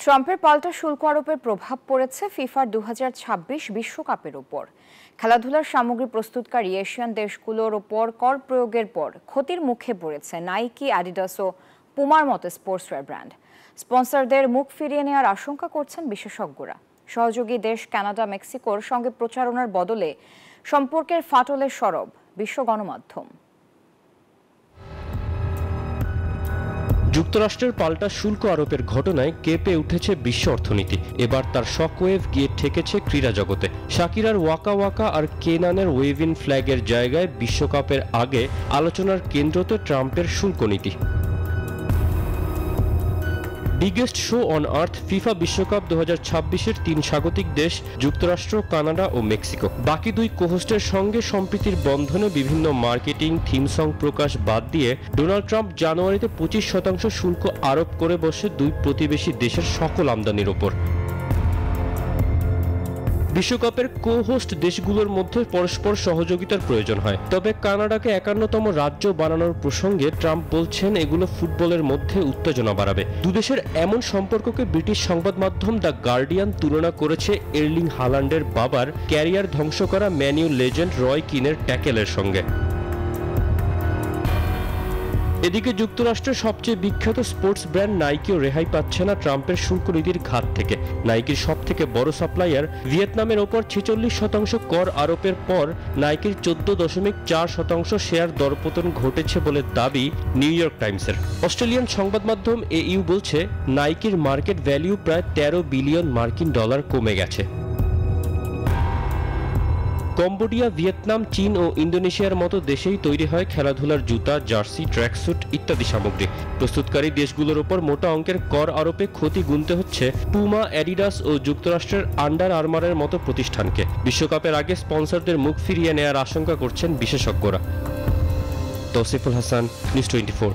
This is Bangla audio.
ট্রাম্পের পাল্টা শুল্ক আরোপের প্রভাব পড়েছে ফিফার 2026 বিশ্বকাপের উপর। খেলাধুলার সামগ্রী প্রস্তুতকারী এশিয়ান দেশগুলোর ওপর কর প্রয়োগের পর ক্ষতির মুখে পড়েছে নাইকি, অ্যাডিডাস ও পুমার মতো স্পোর্টসওয়্যার ব্র্যান্ড। স্পন্সরদের মুখ ফিরিয়ে নেওয়ার আশঙ্কা করছেন বিশেষজ্ঞরা। সহযোগী দেশ কানাডা, মেক্সিকোর সঙ্গে প্রচারণার বদলে সম্পর্কের ফাটলের সরব বিশ্ব গণমাধ্যম। যুক্তরাষ্ট্রের পাল্টা শুল্ক আরোপের ঘটনায় কেঁপে উঠেছে বিশ্ব অর্থনীতি। এবার তার শকওয়েভ গিয়ে ঠেকেছে ক্রীড়া জগতে। শাকিরার ওয়াকা ওয়াকা আর কেনানের ওয়েভিন ফ্ল্যাগের জায়গায় বিশ্বকাপের আগে আলোচনার কেন্দ্রতে ট্রাম্পের শুল্ক নীতি। Biggest show on earth FIFA বিশ্বকাপ 2026-এর 3 স্বাগতিক দেশ যুক্তরাষ্ট্র, কানাডা ও মেক্সিকো। বাকি 2 কোহোস্টের সঙ্গে সম্প্রীতির বন্ধনে বিভিন্ন মার্কেটিং থিম সং প্রকাশ বাদ দিয়ে ডোনাল্ড ট্রাম্প জানুয়ারিতে 25% শুল্ক আরোপ করে বসে 2 প্রতিবেশী দেশের সকল আমদানির ওপর। বিশ্বকাপের কো-হোস্ট দেশগুলোর মধ্যে পরস্পর সহযোগিতার প্রয়োজন হয়, তবে কানাডাকে 51তম রাজ্য বানানোর প্রসঙ্গে ট্রাম্প বলছেন এগুলো ফুটবলের মধ্যে উত্তেজনা বাড়াবে। দুদেশের এমন সম্পর্ককে ব্রিটিশ সংবাদ মাধ্যম দ্য গার্ডিয়ান তুলনা করেছে এর্লিং হালান্ডের বাবার ক্যারিয়ার ধ্বংস করা ম্যান ইউ লেজেন্ড রয় কিনের ট্যাকেলের সঙ্গে। এদিকে যুক্তরাষ্ট্রের সবচেয়ে বিখ্যাত স্পোর্টস ব্র্যান্ড নাইকিও রেহাই পাচ্ছে না ট্রাম্পের শুল্ক নীতির ঘাত থেকে। নাইকির সবথেকে বড় সাপ্লায়ার ভিয়েতনামের ওপর 46% কর আরোপের পর নাইকির 14.4% শেয়ার দরপতন ঘটেছে বলে দাবি নিউ ইয়র্ক টাইমসের। অস্ট্রেলিয়ান সংবাদ মাধ্যম AU বলছে নাইকির মার্কেট ভ্যালু প্রায় 13 বিলিয়ন মার্কিন ডলার কমে গেছে। কম্বোডিয়া, ভিয়েতনাম, চীন ও ইন্দোনেশিয়ার মতো দেশেই তৈরি হয় খেলাধুলার জুতা, জার্সি, ট্র্যাকস্যুট ইত্যাদি সামগ্রী। প্রস্তুতকারী দেশগুলোর ওপর মোটা অঙ্কের কর আরোপে ক্ষতি গুনতে হচ্ছে পুমা, অ্যাডিডাস ও যুক্তরাষ্ট্রের আন্ডার আর্মারের মতো প্রতিষ্ঠানকে। বিশ্বকাপের আগে স্পন্সরদের মুখ ফিরিয়ে নেওয়ার আশঙ্কা করছেন বিশেষজ্ঞরা। তৌসিফুল হাসান, নিউজ 24।